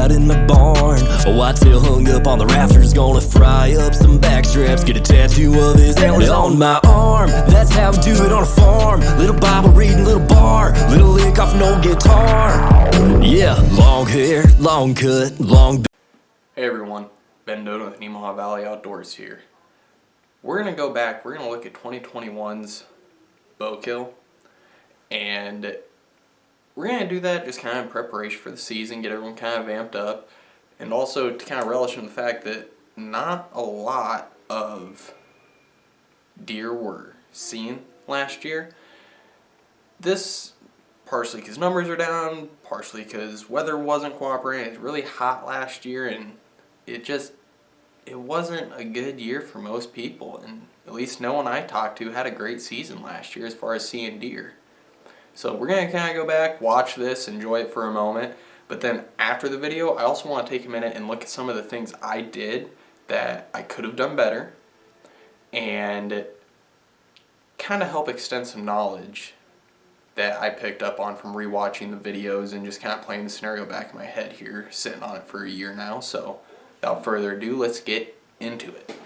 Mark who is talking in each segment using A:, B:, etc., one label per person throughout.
A: out in the barn. A whitetail hung up on the rafters, gonna fry up some backstraps, get a tattoo of his antlers on my arm. That's how we do it on a farm. Little Bible reading, little bar, little lick off an old guitar. Yeah, long hair, long cut, long.
B: Hey everyone, Ben Doden with Nemaha Valley Outdoors here. We're going to go back, we're going to look at 2021's bow kill, and we're going to do that just kind of in preparation for the season, get everyone kind of amped up, and also to kind of relish in the fact that not a lot of deer were seen last year. This partially because numbers are down, partially because weather wasn't cooperating. It's really hot last year, and it wasn't a good year for most people, and at least no one I talked to had a great season last year as far as seeing deer. So we're going to kind of go back, watch this, enjoy it for a moment, but then after the video I also want to take a minute and look at some of the things I did that I could have done better and kind of help extend some knowledge that I picked up on from rewatching the videos and just kind of playing the scenario back in my head here, sitting on it for a year now. So without further ado, let's get into it.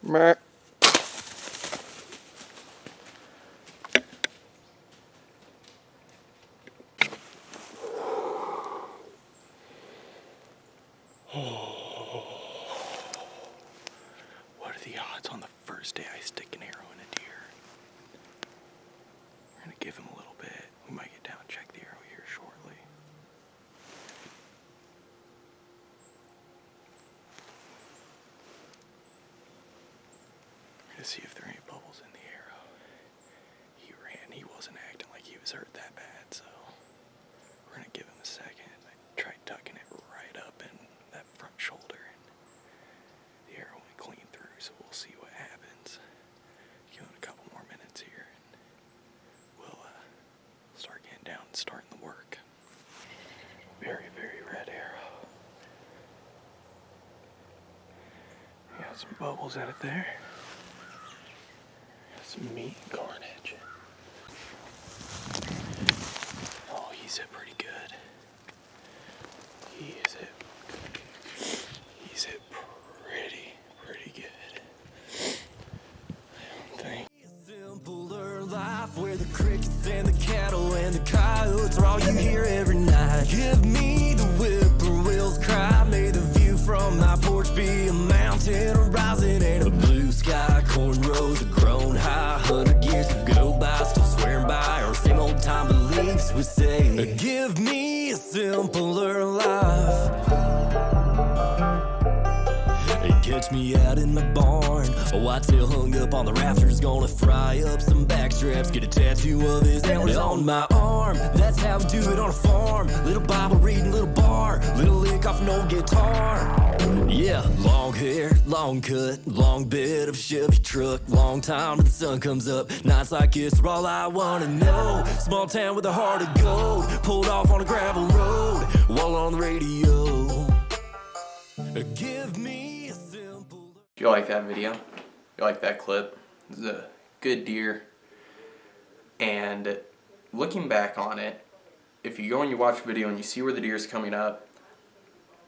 B: Meh. What are the odds on the first day I stick an arrow in a deer? We're gonna give him a little bit. We might get down and check the arrow here shortly. We're gonna see if there are any bubbles in the arrow. He ran, he wasn't acting like he was hurt that bad, so we're gonna give him a second. I tried tucking it right up in that front shoulder, and the arrow went clean through, so we'll see what happens. Give it a couple more minutes here, and we'll start getting down and starting the work. Very, very red arrow. We got some bubbles in it there. Some meat and carnage. Oh, he's hit pretty good. He's hit pretty good. I don't think.
A: Simpler life where the crickets and the cattle and the coyotes are all you hear every night. Give me the whippoorwills cry. May the view from my porch be a mountain horizon and a blue sky. Cornrows have grown high, 100 years ago by, still swearing by our same old time beliefs. We say, give me a simpler life. Catch me out in the barn, a whitetail hung up on the rafters, gonna fry up some backstraps, get a tattoo of his antlers on my arm. That's how we do it on a farm. Little Bible reading, little bar, little lick off an old guitar. Yeah, long hair, long cut, long bed of Chevy truck, long time till the sun comes up. Nights like this are all I wanna know. Small town with a heart of gold, pulled off on a gravel road while on the radio. Give me a simple.
B: If you like that video, if you like that clip, it's a good deer. And looking back on it, if you go and you watch the video and you see where the deer is coming up,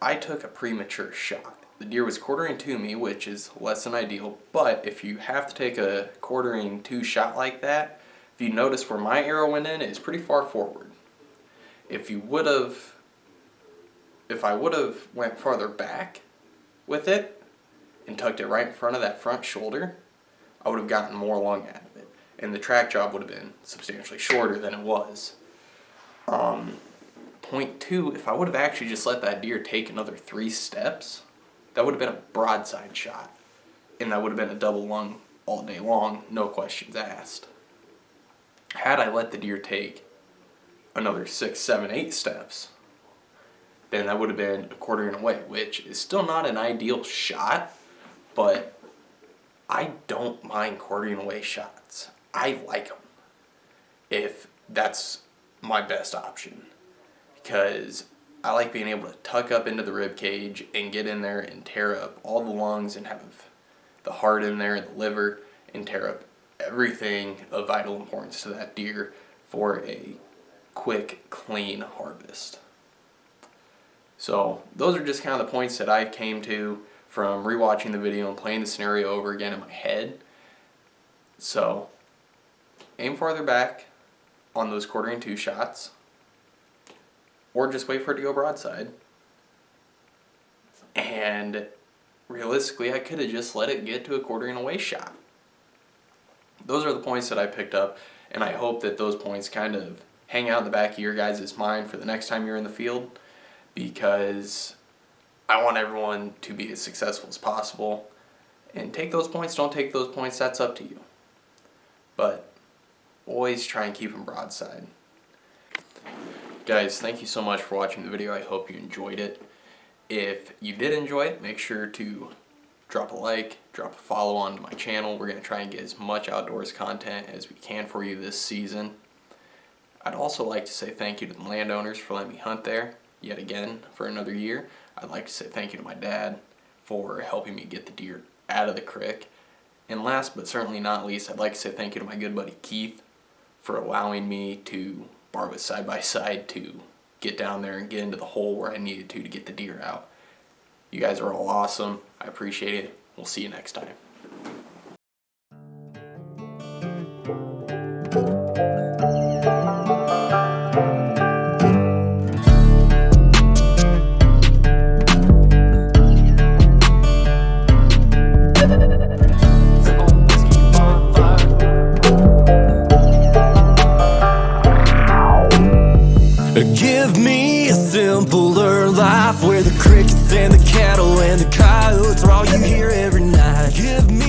B: I took a premature shot. The deer was quartering to me, which is less than ideal, but if you have to take a quartering to shot like that, if you notice where my arrow went in, it's pretty far forward. If I would have went farther back with it and tucked it right in front of that front shoulder, I would have gotten more lung out of it, and the track job would have been substantially shorter than it was. Point two, if I would have actually just let that deer take another 3 steps, that would have been a broadside shot. and that would have been a double lung all day long, no questions asked. Had I let the deer take another 6, 7, 8 steps, then that would have been a quartering away, which is still not an ideal shot, but I don't mind quartering away shots. I like them if that's my best option, because I like being able to tuck up into the rib cage and get in there and tear up all the lungs and have the heart in there and the liver and tear up everything of vital importance to that deer for a quick, clean harvest. So those are just kind of the points that I came to from rewatching the video and playing the scenario over again in my head. So aim farther back on those quartering 2 shots, or just wait for it to go broadside. And realistically, I could have just let it get to a quartering away shot. Those are the points that I picked up, and I hope that those points kind of hang out in the back of your guys' mind for the next time you're in the field, because I want everyone to be as successful as possible. And take those points, don't take those points, that's up to you. But always try and keep them broadside. Guys, thank you so much for watching the video. I hope you enjoyed it. If you did enjoy it, make sure to drop a like, drop a follow onto my channel. We're going to try and get as much outdoors content as we can for you this season. I'd also like to say thank you to the landowners for letting me hunt there yet again for another year. I'd like to say thank you to my dad for helping me get the deer out of the creek. And last but certainly not least, I'd like to say thank you to my good buddy Keith for allowing me to borrow his side-by-side to get down there and get into the hole where I needed to get the deer out. You guys are all awesome. I appreciate it. We'll see you next time.
A: Give me a simpler life where the crickets and the cattle and the coyotes are all you hear every night. Give me